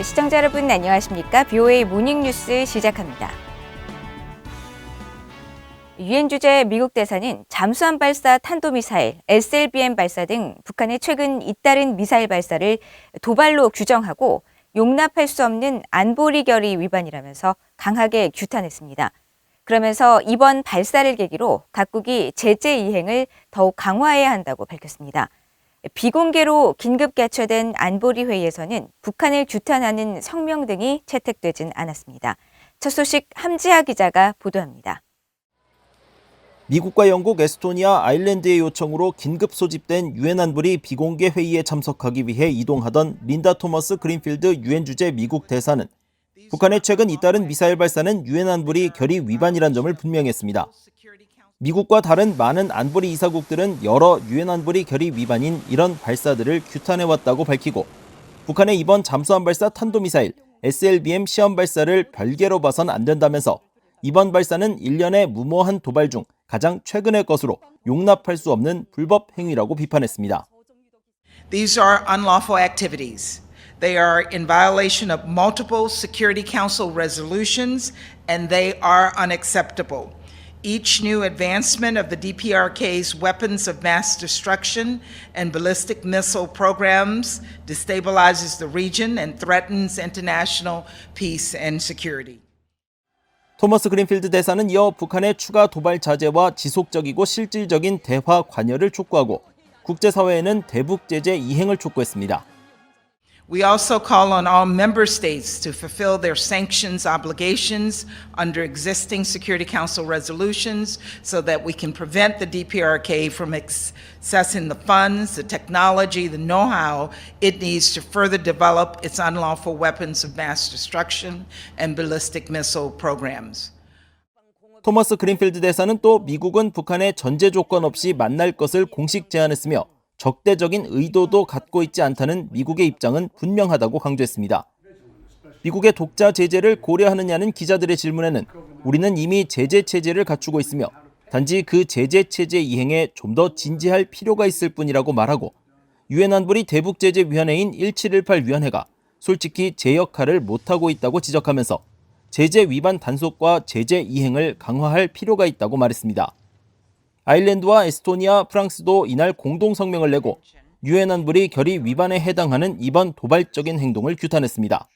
시청자 여러분 안녕하십니까? BOA 모닝뉴스 시작합니다. 유엔 주재 미국 대사는 잠수함 발사 탄도미사일, SLBM 발사 등 북한의 최근 잇따른 미사일 발사를 도발로 규정하고 용납할 수 없는 안보리 결의 위반이라면서 강하게 규탄했습니다. 그러면서 이번 발사를 계기로 각국이 제재 이행을 더욱 강화해야 한다고 밝혔습니다. 비공개로 긴급 개최된 안보리 회의에서는 북한을 규탄하는 성명 등이 채택되진 않았습니다. 첫 소식 함지하 기자가 보도합니다. 미국과 영국, 에스토니아, 아일랜드의 요청으로 긴급 소집된 유엔 안보리 비공개 회의에 참석하기 위해 이동하던 린다 토머스 그린필드 유엔 주재 미국 대사는 북한의 최근 잇따른 미사일 발사는 유엔 안보리 결의 위반이란 점을 분명했습니다. 미국과 다른 많은 안보리 이사국들은 여러 유엔 안보리 결의 위반인 이런 발사들을 규탄해왔다고 밝히고 북한의 이번 잠수함 발사 탄도미사일 SLBM 시험 발사를 별개로 봐선 안 된다면서 이번 발사는 일련의 무모한 도발 중 가장 최근의 것으로 용납할 수 없는 불법 행위라고 비판했습니다. These are unlawful activities. They are in violation of multiple Security Council resolutions and they are unacceptable. Each new advancement of the DPRK's weapons of mass destruction and ballistic missile programs destabilizes the region and threatens international peace and security. 토머스 그린필드 대사는 이어 북한의 추가 도발 자제와 지속적이고 실질적인 대화 관여를 촉구하고 국제사회에는 대북 제재 이행을 촉구했습니다. We also call on all member states to fulfill their sanctions obligations under existing Security Council resolutions so that we can prevent the DPRK from accessing the funds, the technology, the know-how it needs to further develop its unlawful weapons of mass destruction and ballistic missile programs. 토머스 그린필드 대사는 또 미국은 북한의 전제 조건 없이 만날 것을 공식 제안했으며 적대적인 의도도 갖고 있지 않다는 미국의 입장은 분명하다고 강조했습니다. 미국의 독자 제재를 고려하느냐는 기자들의 질문에는 우리는 이미 제재 체제를 갖추고 있으며 단지 그 제재 체제 이행에 좀 더 진지할 필요가 있을 뿐이라고 말하고 유엔 안보리 대북제재위원회인 1718위원회가 솔직히 제 역할을 못하고 있다고 지적하면서 제재 위반 단속과 제재 이행을 강화할 필요가 있다고 말했습니다. 아일랜드와 에스토니아, 프랑스도 이날 공동 성명을 내고 유엔 안보리 결의 위반에 해당하는 이번 도발적인 행동을 규탄했습니다.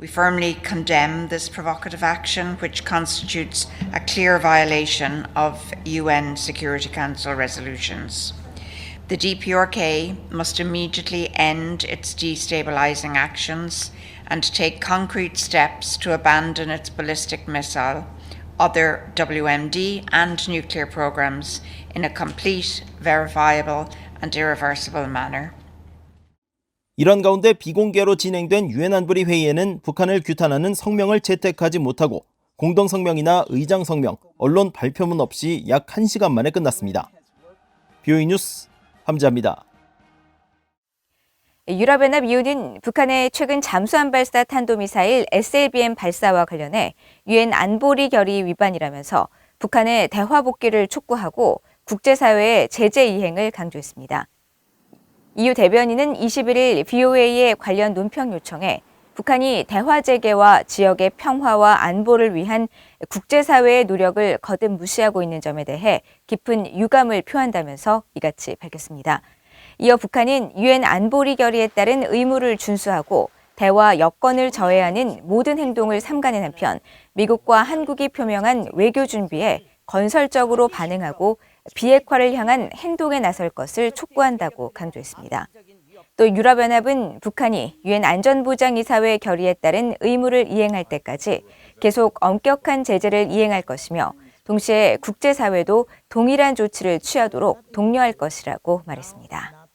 We firmly condemn this provocative action, which constitutes a clear violation of UN Security Council resolutions. The DPRK must immediately end its destabilizing actions and take concrete steps to abandon its ballistic missile, other WMD and nuclear programs in a complete, verifiable and irreversible manner. 이런 가운데 비공개로 진행된 유엔 안보리 회의에는 북한을 규탄하는 성명을 채택하지 못하고 공동 성명이나 의장 성명, 언론 발표문 없이 약 1시간 만에 끝났습니다. BOA 뉴스 함지하입니다. 유럽연합 EU는 북한의 최근 잠수함 발사 탄도미사일 SLBM 발사와 관련해 유엔 안보리 결의 위반이라면서 북한의 대화 복귀를 촉구하고 국제사회의 제재 이행을 강조했습니다. EU 대변인은 21일 BOA의 관련 논평 요청에 북한이 대화 재개와 지역의 평화와 안보를 위한 국제사회의 노력을 거듭 무시하고 있는 점에 대해 깊은 유감을 표한다면서 이같이 밝혔습니다. 이어 북한은 유엔 안보리 결의에 따른 의무를 준수하고 대화 여건을 저해하는 모든 행동을 삼가는 한편 미국과 한국이 표명한 외교 준비에 건설적으로 반응하고 비핵화를 향한 행동에 나설 것을 촉구한다고 강조했습니다. 또 유럽연합은 북한이 유엔 안전보장이사회 결의에 따른 의무를 이행할 때까지 계속 엄격한 제재를 이행할 것이며 동시에 국제사회도 동일한 조치를 취하도록 독려할 것이라고 말했습니다.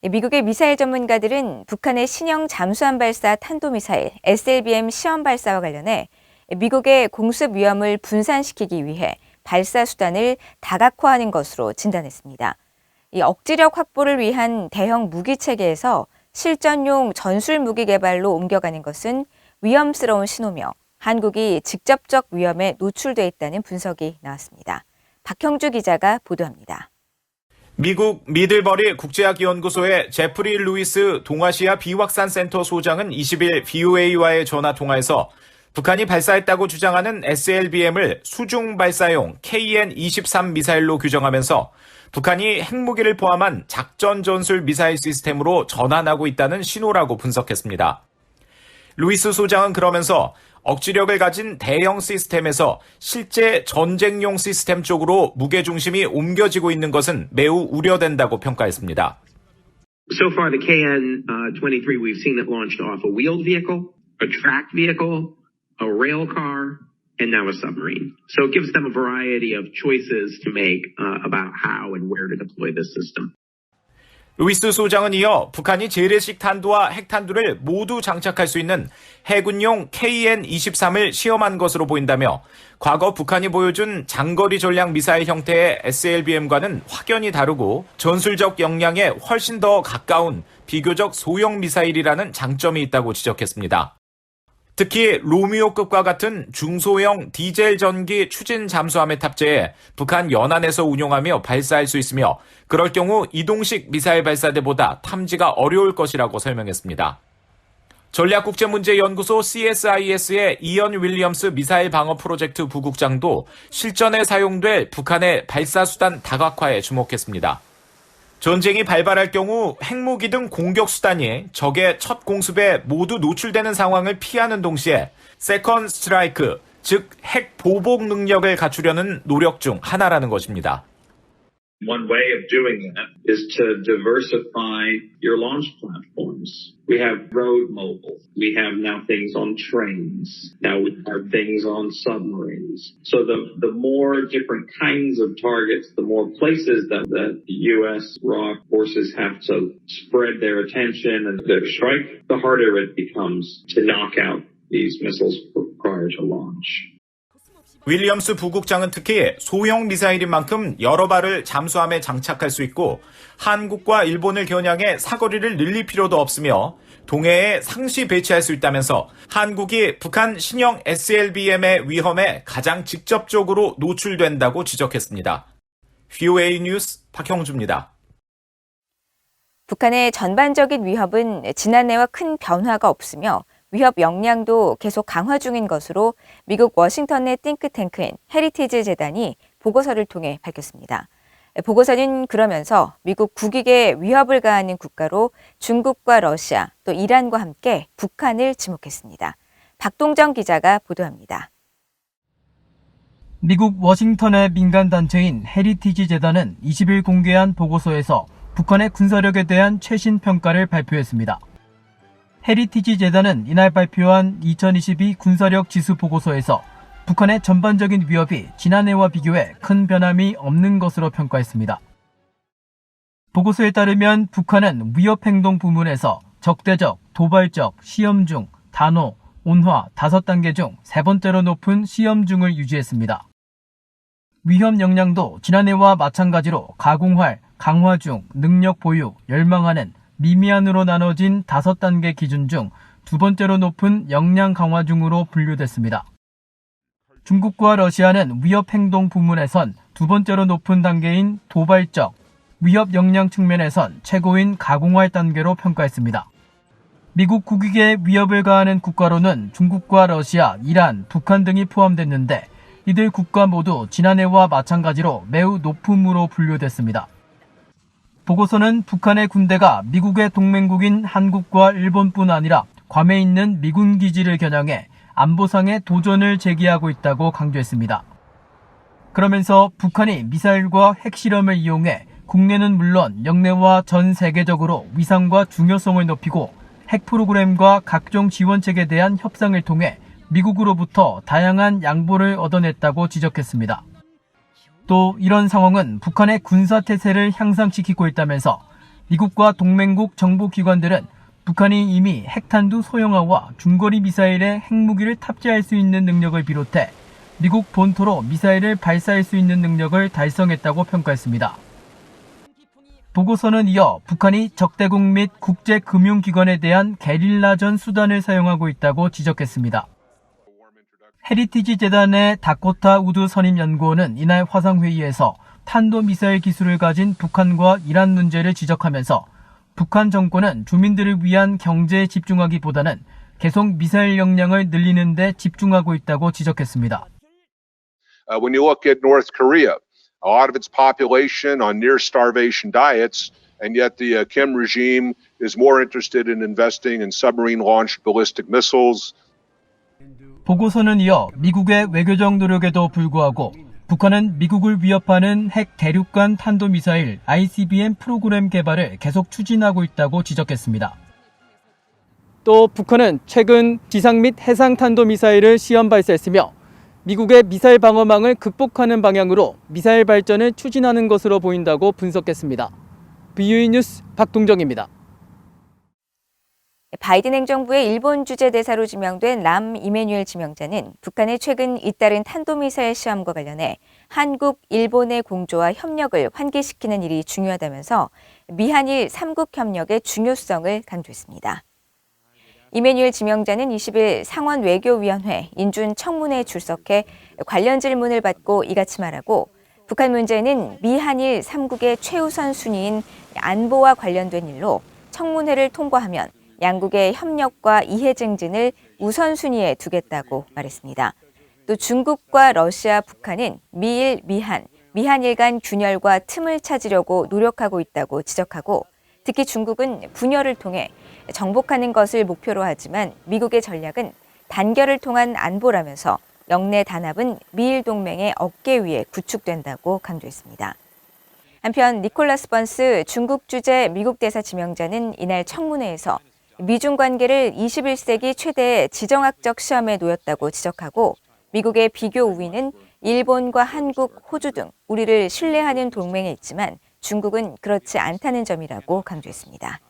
미국의 미사일 전문가들은 북한의 신형 잠수함 발사 탄도미사일 SLBM 시험 발사와 관련해 미국의 공습 위험을 분산시키기 위해 발사 수단을 다각화하는 것으로 진단했습니다. 이 억지력 확보를 위한 대형 무기 체계에서 실전용 전술 무기 개발로 옮겨가는 것은 위험스러운 신호며 한국이 직접적 위험에 노출돼 있다는 분석이 나왔습니다. 박형주 기자가 보도합니다. 미국 미들버리 국제학연구소의 제프리 루이스 동아시아 비확산 센터 소장은 20일 VOA와의 전화 통화에서 북한이 발사했다고 주장하는 SLBM을 수중 발사용 KN-23 미사일로 규정하면서 북한이 핵무기를 포함한 작전 전술 미사일 시스템으로 전환하고 있다는 신호라고 분석했습니다. 루이스 소장은 그러면서 억지력을 가진 대형 시스템에서 실제 전쟁용 시스템 쪽으로 무게중심이 옮겨지고 있는 것은 매우 우려된다고 평가했습니다. So far, the KN-23, we've seen it launched off a wheeled vehicle, a tracked vehicle, a rail car, and now a submarine. So it gives them a variety of choices to make about how and where to deploy this system. 루이스 소장은 이어 북한이 재래식 탄두와 핵탄두를 모두 장착할 수 있는 해군용 KN-23을 시험한 것으로 보인다며 과거 북한이 보여준 장거리 전략 미사일 형태의 SLBM과는 확연히 다르고 전술적 역량에 훨씬 더 가까운 비교적 소형 미사일이라는 장점이 있다고 지적했습니다. 특히 로미오급과 같은 중소형 디젤 전기 추진 잠수함에 탑재해 북한 연안에서 운용하며 발사할 수 있으며 그럴 경우 이동식 미사일 발사대보다 탐지가 어려울 것이라고 설명했습니다. 전략국제문제연구소 CSIS의 이언 윌리엄스 미사일 방어 프로젝트 부국장도 실전에 사용될 북한의 발사수단 다각화에 주목했습니다. 전쟁이 발발할 경우 핵무기 등 공격 수단이 적의 첫 공습에 모두 노출되는 상황을 피하는 동시에 세컨드 스트라이크, 즉 핵 보복 능력을 갖추려는 노력 중 하나라는 것입니다. One way of doing that is to diversify your launch platforms. We have road mobile. We have now things on trains. Now we have things on submarines. So the more different kinds of targets, the more places that the U.S. ROC forces have to spread their attention and to strike, the harder it becomes to knock out these missiles prior to launch. 윌리엄스 부국장은 특히 소형 미사일인 만큼 여러 발을 잠수함에 장착할 수 있고 한국과 일본을 겨냥해 사거리를 늘릴 필요도 없으며 동해에 상시 배치할 수 있다면서 한국이 북한 신형 SLBM의 위험에 가장 직접적으로 노출된다고 지적했습니다. VOA 뉴스 박형주입니다. 북한의 전반적인 위협은 지난해와 큰 변화가 없으며 위협 역량도 계속 강화 중인 것으로 미국 워싱턴의 띵크탱크인 헤리티지 재단이 보고서를 통해 밝혔습니다. 보고서는 그러면서 미국 국익에 위협을 가하는 국가로 중국과 러시아 또 이란과 함께 북한을 지목했습니다. 박동정 기자가 보도합니다. 미국 워싱턴의 민간단체인 헤리티지 재단은 20일 공개한 보고서에서 북한의 군사력에 대한 최신 평가를 발표했습니다. 헤리티지 재단은 이날 발표한 2022 군사력 지수 보고서에서 북한의 전반적인 위협이 지난해와 비교해 큰 변함이 없는 것으로 평가했습니다. 보고서에 따르면 북한은 위협행동 부문에서 적대적, 도발적, 시험 중, 단호, 온화 5단계 중 3번째로 높은 시험 중을 유지했습니다. 위협 역량도 지난해와 마찬가지로 가공할, 강화 중, 능력 보유, 열망하는 미미안으로 나눠진 5단계 기준 중 2번째로 높은 역량 강화 중으로 분류됐습니다. 중국과 러시아는 위협 행동 부문에선 2번째로 높은 단계인 도발적, 위협 역량 측면에선 최고인 가공할 단계로 평가했습니다. 미국 국익에 위협을 가하는 국가로는 중국과 러시아, 이란, 북한 등이 포함됐는데 이들 국가 모두 지난해와 마찬가지로 매우 높음으로 분류됐습니다. 보고서는 북한의 군대가 미국의 동맹국인 한국과 일본뿐 아니라 괌에 있는 미군 기지를 겨냥해 안보상의 도전을 제기하고 있다고 강조했습니다. 그러면서 북한이 미사일과 핵실험을 이용해 국내는 물론 영내와 전 세계적으로 위상과 중요성을 높이고 핵 프로그램과 각종 지원책에 대한 협상을 통해 미국으로부터 다양한 양보를 얻어냈다고 지적했습니다. 또 이런 상황은 북한의 군사태세를 향상시키고 있다면서 미국과 동맹국 정보기관들은 북한이 이미 핵탄두 소형화와 중거리 미사일에 핵무기를 탑재할 수 있는 능력을 비롯해 미국 본토로 미사일을 발사할 수 있는 능력을 달성했다고 평가했습니다. 보고서는 이어 북한이 적대국 및 국제금융기관에 대한 게릴라전 수단을 사용하고 있다고 지적했습니다. 헤리티지 재단의 다코타 우드 선임연구원은 이날 화상회의에서 탄도미사일 기술을 가진 북한과 이란 문제를 지적하면서 북한 정권은 주민들을 위한 경제에 집중하기보다는 계속 미사일 역량을 늘리는 데 집중하고 있다고 지적했습니다. When you look at North Korea, a lot of its population on near starvation diets, and yet the Kim regime is more interested in investing in submarine-launched ballistic missiles. 보고서는 이어 미국의 외교적 노력에도 불구하고 북한은 미국을 위협하는 핵 대륙간 탄도미사일 ICBM 프로그램 개발을 계속 추진하고 있다고 지적했습니다. 또 북한은 최근 지상 및 해상 탄도미사일을 시험 발사했으며 미국의 미사일 방어망을 극복하는 방향으로 미사일 발전을 추진하는 것으로 보인다고 분석했습니다. BUE 뉴스 박동정입니다. 바이든 행정부의 일본 주재 대사로 지명된 람 이메뉴엘 지명자는 북한의 최근 잇따른 탄도미사일 시험과 관련해 한국, 일본의 공조와 협력을 환기시키는 일이 중요하다면서 미한일 3국 협력의 중요성을 강조했습니다. 이메뉴엘 지명자는 20일 상원 외교위원회 인준 청문회에 출석해 관련 질문을 받고 이같이 말하고 북한 문제는 미한일 3국의 최우선 순위인 안보와 관련된 일로 청문회를 통과하면 양국의 협력과 이해 증진을 우선순위에 두겠다고 말했습니다. 또 중국과 러시아, 북한은 미일, 미한, 미한일 간 균열과 틈을 찾으려고 노력하고 있다고 지적하고 특히 중국은 분열을 통해 정복하는 것을 목표로 하지만 미국의 전략은 단결을 통한 안보라면서 영내 단합은 미일 동맹의 어깨 위에 구축된다고 강조했습니다. 한편 니콜라스 번스 중국 주재 미국 대사 지명자는 이날 청문회에서 미중 관계를 21세기 최대의 지정학적 시험에 놓였다고 지적하고 미국의 비교 우위는 일본과 한국, 호주 등 우리를 신뢰하는 동맹에 있지만 중국은 그렇지 않다는 점이라고 강조했습니다.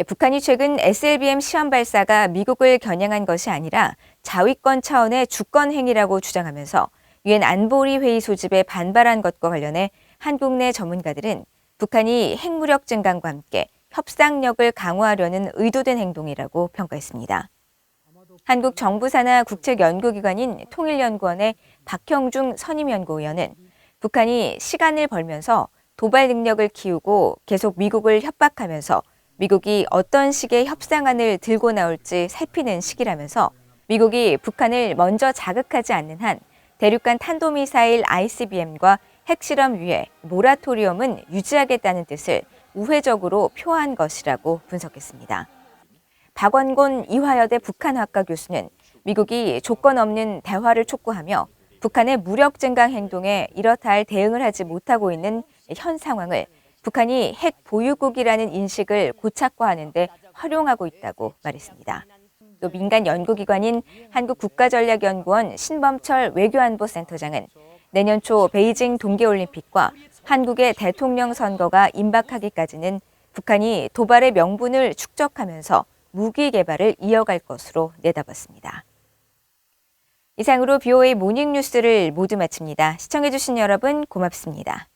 북한이 최근 SLBM 시험 발사가 미국을 겨냥한 것이 아니라 자위권 차원의 주권 행위라고 주장하면서 유엔 안보리 회의 소집에 반발한 것과 관련해 한국 내 전문가들은 북한이 핵무력 증강과 함께 협상력을 강화하려는 의도된 행동이라고 평가했습니다. 한국 정부 산하 국책연구기관인 통일연구원의 박형중 선임연구위원은 북한이 시간을 벌면서 도발 능력을 키우고 계속 미국을 협박하면서 미국이 어떤 식의 협상안을 들고 나올지 살피는 시기라면서 미국이 북한을 먼저 자극하지 않는 한 대륙간 탄도미사일 ICBM과 핵실험 위에 모라토리엄은 유지하겠다는 뜻을 우회적으로 표한 것이라고 분석했습니다. 박원곤 이화여대 북한학과 교수는 미국이 조건 없는 대화를 촉구하며 북한의 무력 증강 행동에 이렇다 할 대응을 하지 못하고 있는 현 상황을 북한이 핵 보유국이라는 인식을 고착화하는 데 활용하고 있다고 말했습니다. 또 민간 연구기관인 한국국가전략연구원 신범철 외교안보센터장은 내년 초 베이징 동계올림픽과 한국의 대통령 선거가 임박하기까지는 북한이 도발의 명분을 축적하면서 무기 개발을 이어갈 것으로 내다봤습니다. 이상으로 BOA 모닝뉴스를 모두 마칩니다. 시청해주신 여러분 고맙습니다.